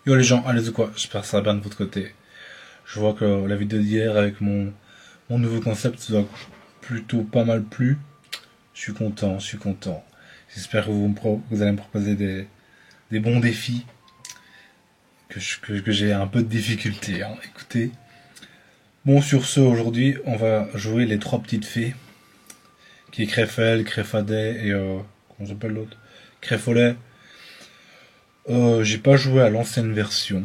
Yo les gens, allez ou quoi, j'espère que ça va bien de votre côté. Je vois que la vidéo d'hier avec mon nouveau concept vous a plutôt pas mal plu. Je suis content, je suis content. J'espère que vous allez me proposer des bons défis, que j'ai un peu de difficulté, hein. Écoutez. Bon, sur ce, aujourd'hui, on va jouer les trois petites fées, qui est Créfelle, Créfadet et comment s'appelle l'autre, Créfolet. J'ai pas joué à l'ancienne version.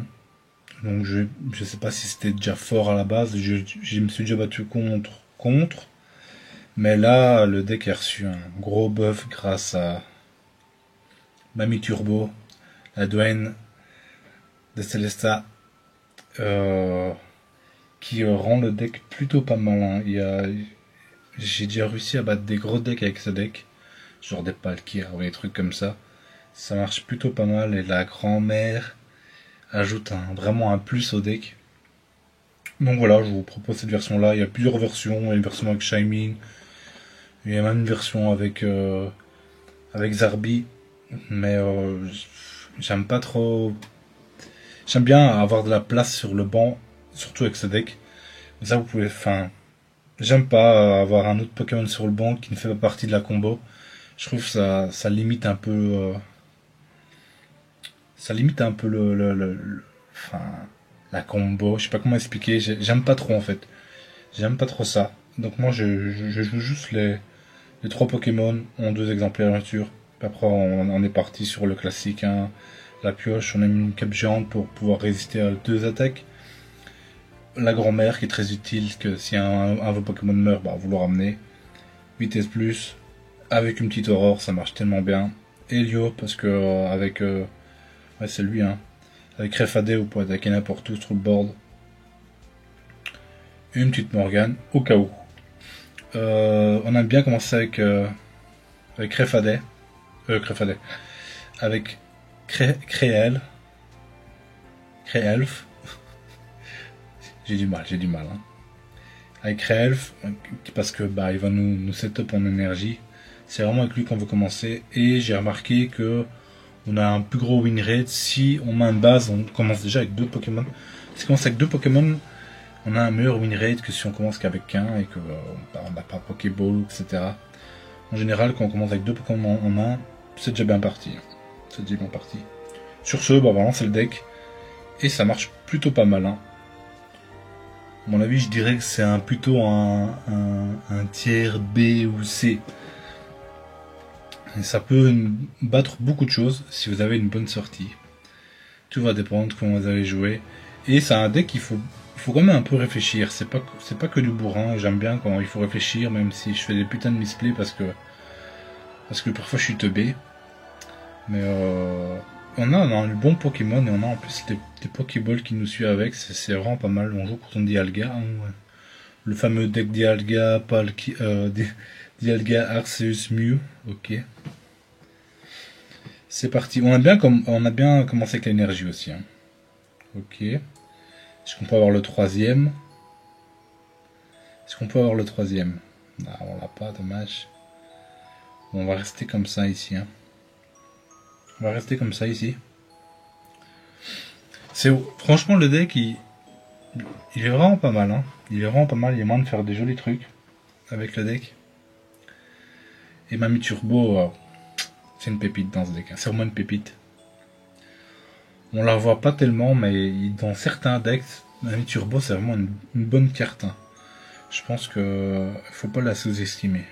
Donc je sais pas si c'était déjà fort à la base, je me suis déjà battu contre, mais là le deck a reçu un gros buff grâce à Mamie Turbo, la Dwayne de Celesta, euh, qui rend le deck plutôt pas mal, hein. J'ai déjà réussi à battre des gros decks avec ce deck, genre des Palkyr ou des trucs comme ça. Ça marche plutôt pas mal et la grand-mère ajoute vraiment un plus au deck. Donc voilà, je vous propose cette version-là. Il y a plusieurs versions. Il y a une version avec Shaymin. Il y a même une version avec Zarbi. Mais j'aime pas trop. J'aime bien avoir de la place sur le banc, surtout avec ce deck. Ça, vous pouvez. Enfin, j'aime pas avoir un autre Pokémon sur le banc qui ne fait pas partie de la combo. Je trouve que ça limite un peu. Ça limite un peu enfin, la combo. Je sais pas comment expliquer. J'aime pas trop en fait. J'aime pas trop ça. Donc moi je joue juste les trois Pokémon en deux exemplaires bien sûr. Puis après on est parti sur le classique, hein. La pioche, on a mis une cape géante pour pouvoir résister à deux attaques. La grand-mère qui est très utile, que si un de vos Pokémon meurt, bah, vous le ramenez. Vitesse plus, avec une petite aurore, ça marche tellement bien. Helio, parce que avec... ouais c'est lui, hein. Avec Refadé, vous pouvez attaquer n'importe où sur le board. Une petite Morgane, au cas où. On a bien commencé avec Créfadet. Créfadet. Avec Créel. Créelf. J'ai du mal. Hein. Avec Créelf, parce que bah il va nous setup en énergie. C'est vraiment avec lui qu'on veut commencer. Et j'ai remarqué que on a un plus gros win rate si on met une base. On commence déjà avec deux Pokémon. Si on commence avec deux Pokémon, on a un meilleur win rate que si on commence qu'avec qu'un et que on n'a pas Pokéball, etc. En général, quand on commence avec deux Pokémon en main, c'est déjà bien parti. C'est déjà bien parti. Sur ce, bah, on va lancer le deck. Et ça marche plutôt pas mal, hein. À mon avis, je dirais que c'est plutôt un tiers B ou C. Et ça peut battre beaucoup de choses si vous avez une bonne sortie. Tout va dépendre de comment vous allez jouer. Et c'est un deck qu'il faut quand même un peu réfléchir. C'est pas que du bourrin. J'aime bien quand il faut réfléchir, même si je fais des putains de misplays parce que parfois je suis teubé. Mais on a le bon Pokémon et on a en plus des Pokéballs qui nous suivent avec. C'est vraiment pas mal. On joue contre Dialga, hein. Le fameux deck Dialga, Dialga, Arceus, Mew. Ok. C'est parti. On a bien commencé avec l'énergie aussi, hein. Ok. Est-ce qu'on peut avoir le troisième? Ah, on l'a pas, dommage. Bon, on va rester comme ça ici, hein. Franchement, le deck, il est vraiment pas mal, hein. Il est y a moyen de faire des jolis trucs avec le deck. Et Mamie Turbo, c'est une pépite dans ce deck, hein. C'est vraiment une pépite. On la voit pas tellement, mais dans certains decks, Mamie Turbo, c'est vraiment une bonne carte, hein. Je pense que faut pas la sous-estimer.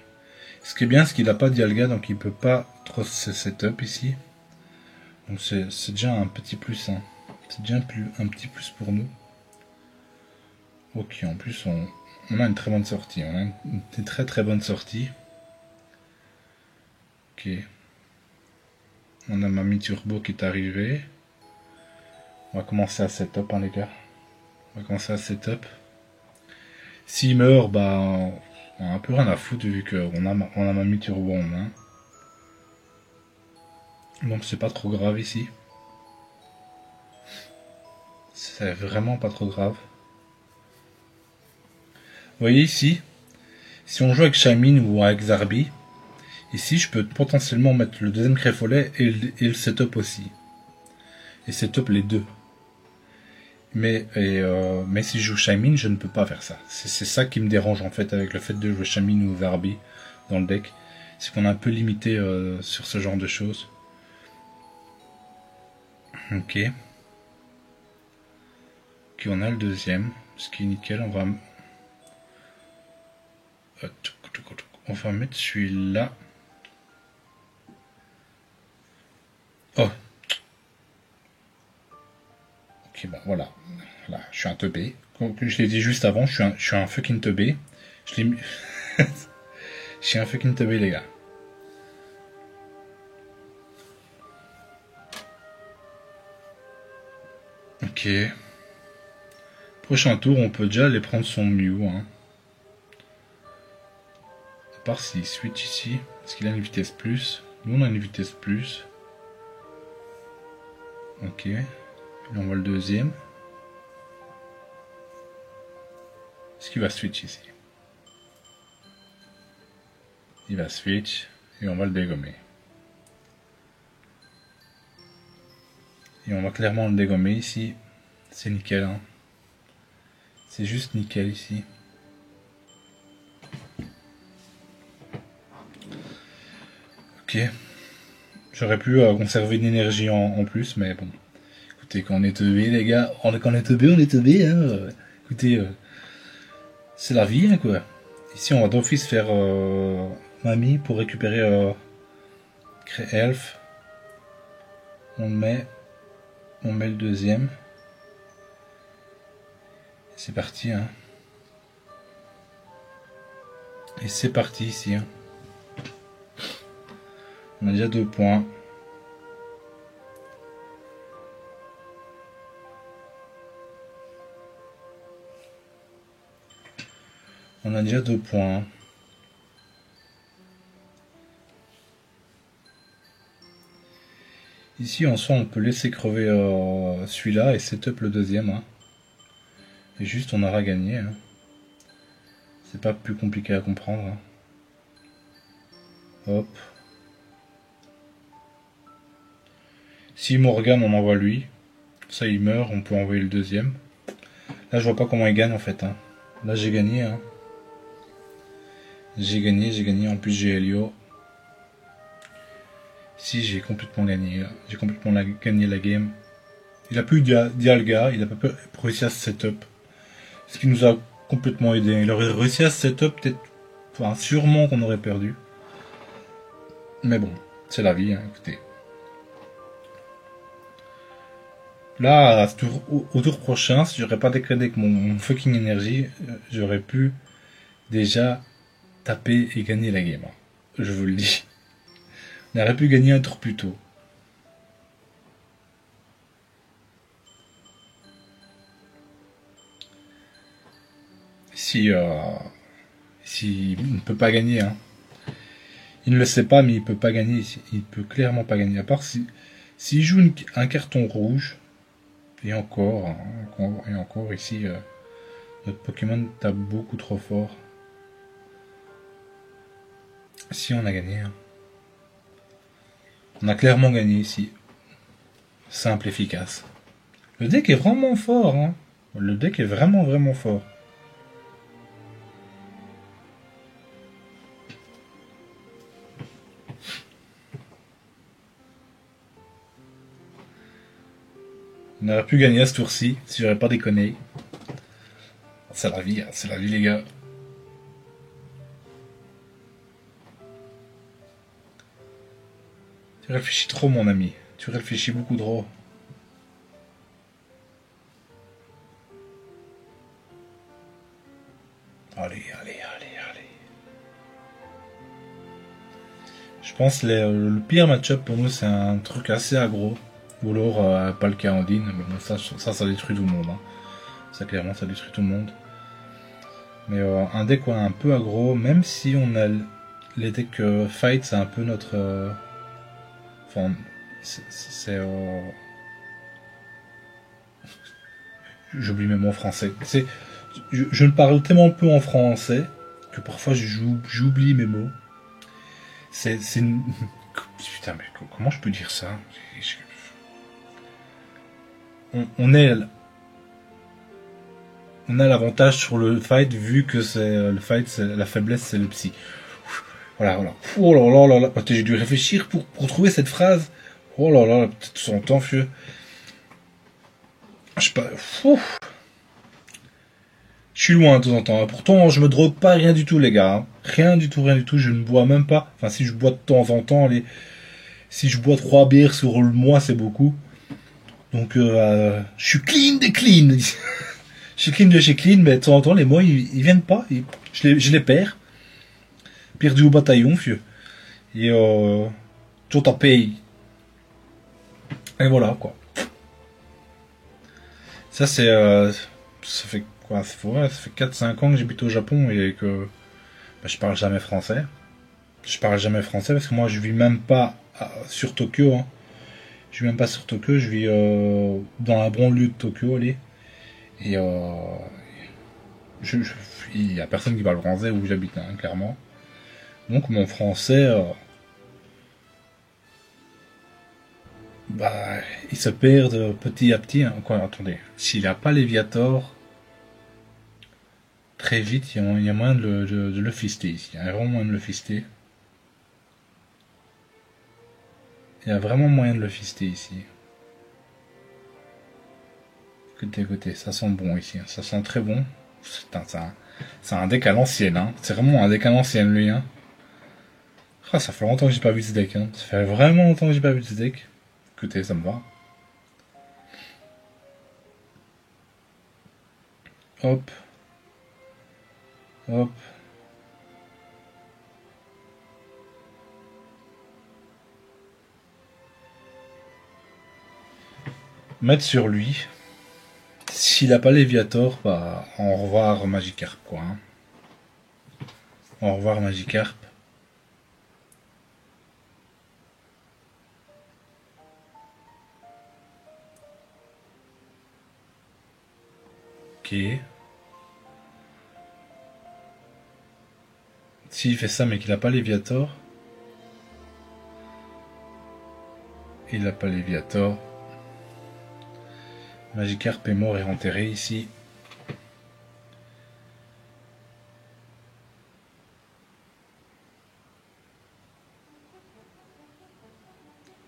Ce qui est bien, c'est qu'il a pas Dialga, donc il peut pas trop se setup ici. Donc c'est déjà un petit plus, hein. C'est déjà un petit plus pour nous. Ok, en plus on a une très bonne sortie. On a une très très bonne sortie. Ok. On a Mamie Turbo qui est arrivé. On va commencer à setup, hein, les gars. On va commencer à setup. S'il meurt, bah on a un peu rien à foutre vu qu'on a Mamie Turbo en main. Donc c'est pas trop grave ici. C'est vraiment pas trop grave. Vous voyez ici, si on joue avec Shaymin ou avec Zarbi, ici je peux potentiellement mettre le deuxième Créfolet et le setup aussi. Et setup les deux. Mais si je joue Shaymin, je ne peux pas faire ça. C'est ça qui me dérange en fait avec le fait de jouer Shaymin ou Verbi dans le deck. C'est qu'on est un peu limité sur ce genre de choses. Ok. Ok, on a le deuxième. Ce qui est nickel. On va mettre celui-là. Oh. Ok, bon, voilà. Là, je suis un teubé. Comme je l'ai dit juste avant, je suis un fucking teubé. Je l'ai mis... je suis un fucking teubé, les gars. Ok. Prochain tour, on peut déjà aller prendre son Mew. Hein. À part s'il switch ici. Est-ce qu'il a une vitesse plus? Nous, on a une vitesse plus. Ok. Là, on voit le deuxième. Est-ce qu'il va switch ici? Il va switch. Et on va le dégommer. Et on va clairement le dégommer ici. C'est nickel. Hein. C'est juste nickel ici. Ok. J'aurais pu conserver une énergie en plus, mais bon. Écoutez, quand on est teubé, les gars, quand on est teubé, on est teubé. Hein. Écoutez, c'est la vie, hein, quoi. Ici, on va d'office faire Mamie pour récupérer Elf. On met le deuxième. C'est parti, hein. Et c'est parti ici. Hein. On a déjà 2 points. On a déjà 2 points. Ici, en soi, on peut laisser crever celui-là et setup le deuxième. Hein. Et juste, on aura gagné. Hein. C'est pas plus compliqué à comprendre. Hein. Hop. Si Morgan, on envoie lui. Ça, il meurt, on peut envoyer le deuxième. Là, je vois pas comment il gagne en fait. Hein. Là, j'ai gagné. Hein. J'ai gagné. En plus, j'ai Helio. Si, j'ai complètement gagné. J'ai complètement gagné la game. Il a plus Dialga, il a pas réussi à se setup. Ce qui nous a complètement aidé. Il aurait réussi à se setup, peut-être. Enfin, sûrement qu'on aurait perdu. Mais bon, c'est la vie, hein, écoutez. Là, au tour prochain, si j'aurais pas décrété avec mon fucking énergie, j'aurais pu déjà taper et gagner la game. Hein. Je vous le dis. On aurait pu gagner un tour plus tôt. Si il ne peut pas gagner. Hein. Il ne le sait pas, mais il peut pas gagner ici. Il peut clairement pas gagner. À part s'il joue un carton rouge, et encore ici, notre Pokémon tape beaucoup trop fort. Si on a gagné. Hein. On a clairement gagné ici. Simple, efficace. Le deck est vraiment fort. Hein. Le deck est vraiment fort. On aurait pu gagner à ce tour-ci si j'aurais pas déconné. C'est la vie, les gars. Tu réfléchis trop, mon ami. Tu réfléchis beaucoup trop. Allez. Je pense que le pire match-up pour nous, c'est un truc assez aggro. Ou alors pas le cas en ligne, mais bon, ça détruit tout le monde. Hein. Ça, clairement, ça détruit tout le monde. Mais un deck un peu aggro, même si on a les decks fight, c'est un peu notre... Enfin, c'est... J'oublie même mon français. Je ne parle tellement peu en français que parfois j'oublie mes mots. C'est une... Putain, mais comment je peux dire ça? On est on a l'avantage sur le fight vu que c'est le fight, c'est la faiblesse, c'est le psy. Voilà, voilà. Oh là là là là. Attends, j'ai dû réfléchir pour trouver cette phrase. Oh là là, peut-être son temps, vieux. Je sais pas. Ouf. Je suis loin de temps en temps. Pourtant, je me drogue pas, rien du tout, les gars. Hein. Rien du tout, rien du tout. Je ne bois même pas. Enfin, si je bois de temps en temps, si je bois 3 bières sur le mois, c'est beaucoup. Donc, je suis clean des clean. Je suis clean de chez clean, mais de temps en temps, les mois, ils viennent pas. Je les perds. Perdu au bataillon, vieux. Et tout en paye. Et voilà, quoi. Ça, c'est... ça fait quoi? Ça fait 4-5 ans que j'habite au Japon et que je parle jamais français. Je parle jamais français parce que moi, je vis même pas sur Tokyo. Hein. Je vis même pas sur Tokyo, je vis dans la banlieue de Tokyo, allez. Et il y a personne qui parle français où j'habite, hein, clairement. Donc mon français... bah, il se perd petit à petit. Hein. Quoi, attendez, s'il n'a pas Léviator, très vite, il y a moyen de le fister ici. Il y a vraiment moyen de le fister. Il y a vraiment moyen de le fister ici. Écoutez, écoutez, ça sent bon ici. Hein. Ça sent très bon. C'est un deck à l'ancienne. Hein. C'est vraiment un deck à l'ancienne, lui. Hein. Ah, ça fait longtemps que j'ai pas vu ce deck. Hein. Ça fait vraiment longtemps que j'ai pas vu ce deck. Écoutez, ça me va. Hop. Hop. Mettre sur lui. S'il a pas Léviator, bah, au revoir Magikarp, quoi. Hein. Au revoir Magikarp. Ok. S'il fait ça mais qu'il a pas Léviator. Il a pas Léviator. Magikarp est mort et enterré ici.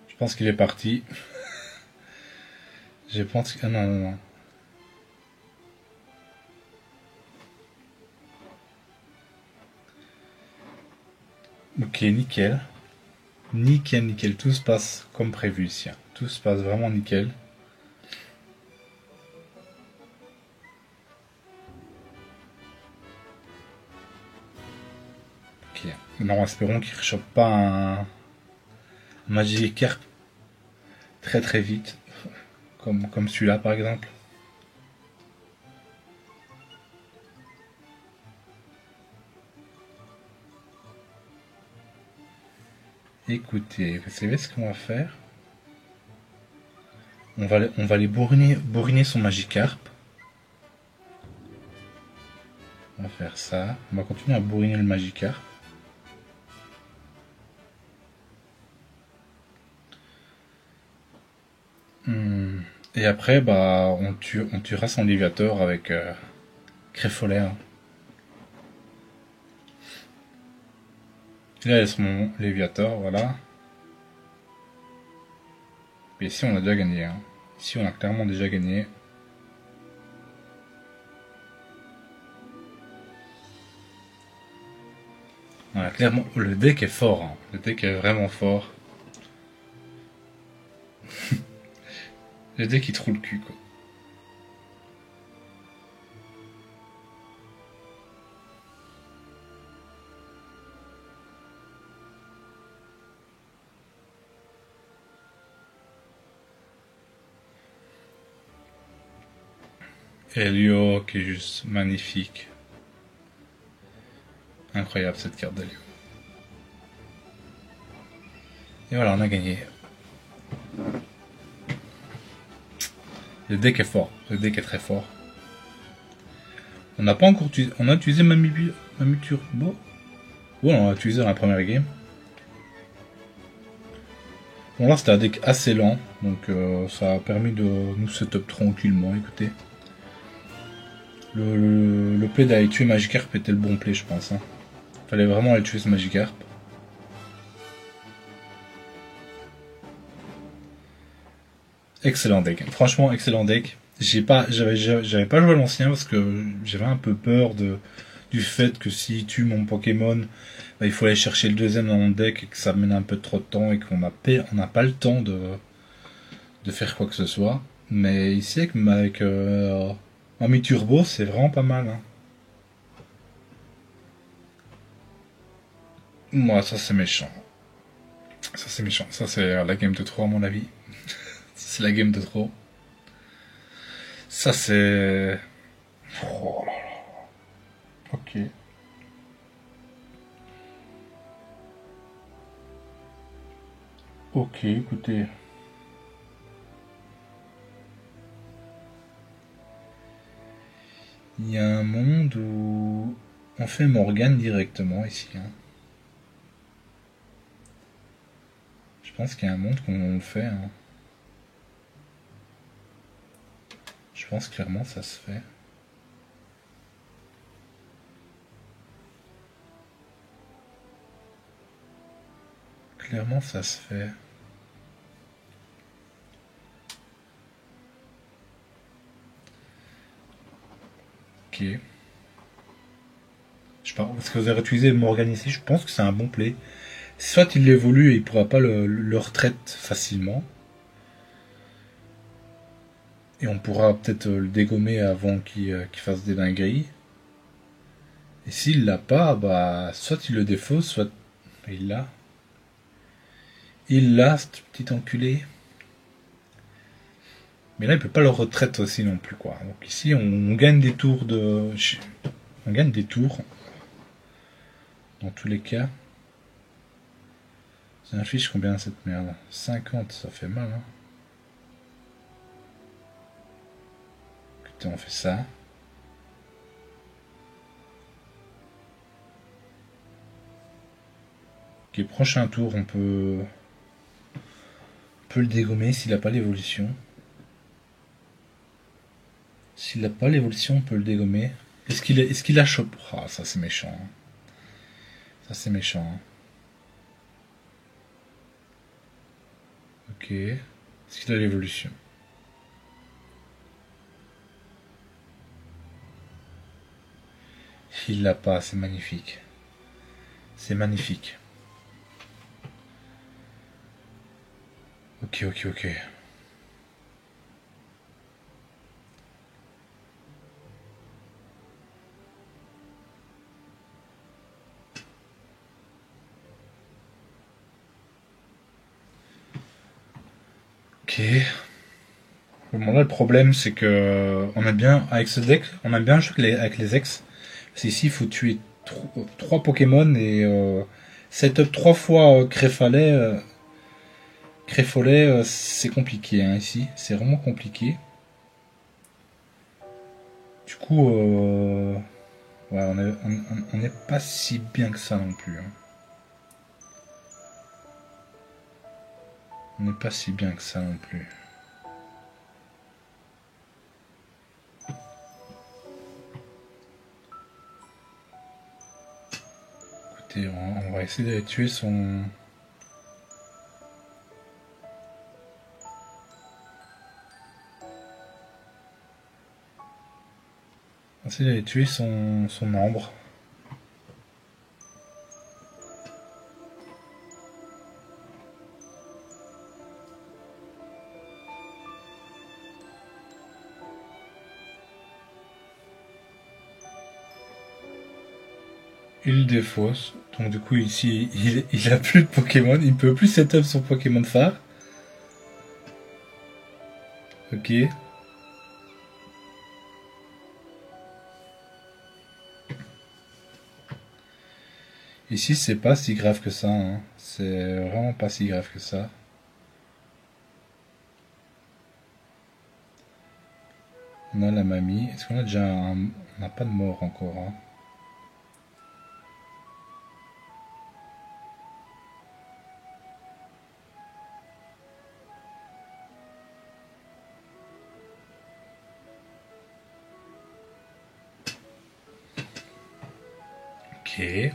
Je pense qu'il est parti. Je pense que... Ah non, non, non. Ok, nickel. Nickel, nickel. Tout se passe comme prévu ici. Hein. Tout se passe vraiment nickel. Ok. Non, espérons qu'il ne rechoppe pas un Magikarp très très vite. Comme celui-là par exemple. Écoutez, vous savez ce qu'on va faire? On va aller bourriner son Magikarp. On va faire ça. On va continuer à bourriner le Magikarp. Et après, bah, on tuera son Léviator avec Créfolet. Hein. Là, il y a son Léviator, voilà. Et ici, on a déjà gagné. Hein. Ici, on a clairement déjà gagné. Voilà, clairement, le deck est fort. Hein. Le deck est vraiment fort. Le deck, il trouve le cul, quoi. Elio qui est juste magnifique. Incroyable cette carte d'Elio. Et voilà, on a gagné. Le deck est fort. Le deck est très fort. On n'a pas encore utilisé. On a utilisé Mamie Turbo. Ouais, on l'a utilisé dans la première game. Bon, là c'était un deck assez lent. Donc ça a permis de nous setup tranquillement. Écoutez. Le play d'aller tuer Magikarp était le bon play, je pense. Hein. Fallait vraiment aller tuer ce Magikarp. Excellent deck. Franchement, excellent deck. J'avais pas joué à l'ancien parce que j'avais un peu peur du fait que s'il tue mon Pokémon, bah, il faut aller chercher le deuxième dans mon deck et que ça mène un peu trop de temps et qu'on n'a pas le temps de faire quoi que ce soit. Mais ici, avec Ami Turbo, c'est vraiment pas mal. Hein. Moi, ça c'est méchant. Ça c'est méchant. Ça c'est la game de trop à mon avis. C'est la game de trop. Ça c'est... Oh là là. Ok. Ok, écoutez. Il y a un monde où on fait Morgane directement ici. Hein. Je pense qu'il y a un monde qu'on le fait. Hein. Je pense clairement ça se fait. Clairement ça se fait. Ok. Je pense parce que vous avez utilisé Morgane ici, je pense que c'est un bon play. Soit il évolue et il pourra pas le retraite facilement. Et on pourra peut-être le dégommer avant qu'il fasse des dingueries. Et s'il l'a pas, bah soit il le défausse, soit il l'a. Il l'a, ce petit enculé. Mais là, il peut pas le retraite aussi non plus, quoi. Donc ici, on gagne des tours de... On gagne des tours. Dans tous les cas. Ça affiche combien cette merde? 50, ça fait mal, hein. Écoutez, on fait ça. Ok, prochain tour, on peut le dégommer s'il n'a pas l'évolution. S'il n'a pas l'évolution, on peut le dégommer. Est-ce qu'il a chopé? Ah, ça c'est méchant. Hein. Ça c'est méchant. Hein. Ok. Est-ce qu'il a l'évolution? Il l'a pas, c'est magnifique. C'est magnifique. Ok, ok, ok. Ok. Bon, là, le problème, c'est que on a bien, avec ce deck, on a bien joué avec les ex. C'est ici, il faut tuer 3 Pokémon et setup 3 fois Créfolet. Créfolet, c'est compliqué hein, ici. C'est vraiment compliqué. Du coup, ouais, on n'est pas si bien que ça non plus. Hein. On n'est pas si bien que ça non plus. Écoutez, on va essayer d'aller tuer son... On va essayer d'aller tuer son ambre. Il défausse. Donc du coup ici il a plus de Pokémon. Il peut plus setup son Pokémon phare. Ok. Ici c'est pas si grave que ça. Hein. C'est vraiment pas si grave que ça. On a la mamie. Est-ce qu'on a déjà un... On n'a pas de mort encore. Hein. Ok.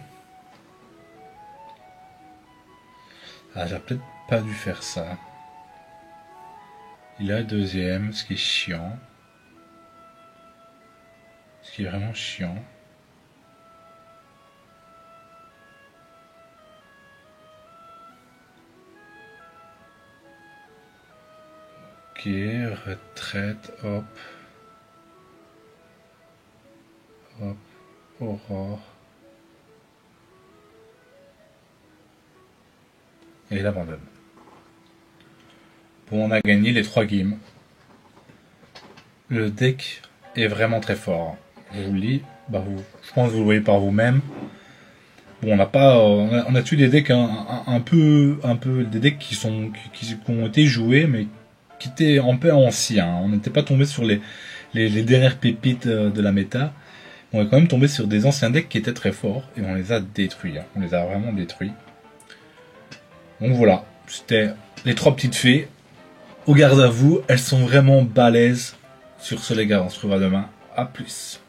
Ah, j'ai peut-être pas dû faire ça. Il a le deuxième, ce qui est chiant. Ce qui est vraiment chiant. Ok, retraite, hop. Hop, aurore. Et il abandonne. Bon, on a gagné les 3 games. Le deck est vraiment très fort. Je vous le dis, je pense que vous le voyez par vous-même. Bon, on n'a pas, on a tué des decks un peu, des decks qui ont été joués, mais qui étaient un peu anciens. On n'était pas tombé sur les dernières pépites de la méta. On est quand même tombé sur des anciens decks qui étaient très forts et on les a détruits. On les a vraiment détruits. Donc voilà, c'était les 3 petites fées. Au garde à vous, elles sont vraiment balèzes. Sur ce les gars, on se revoit demain. A plus.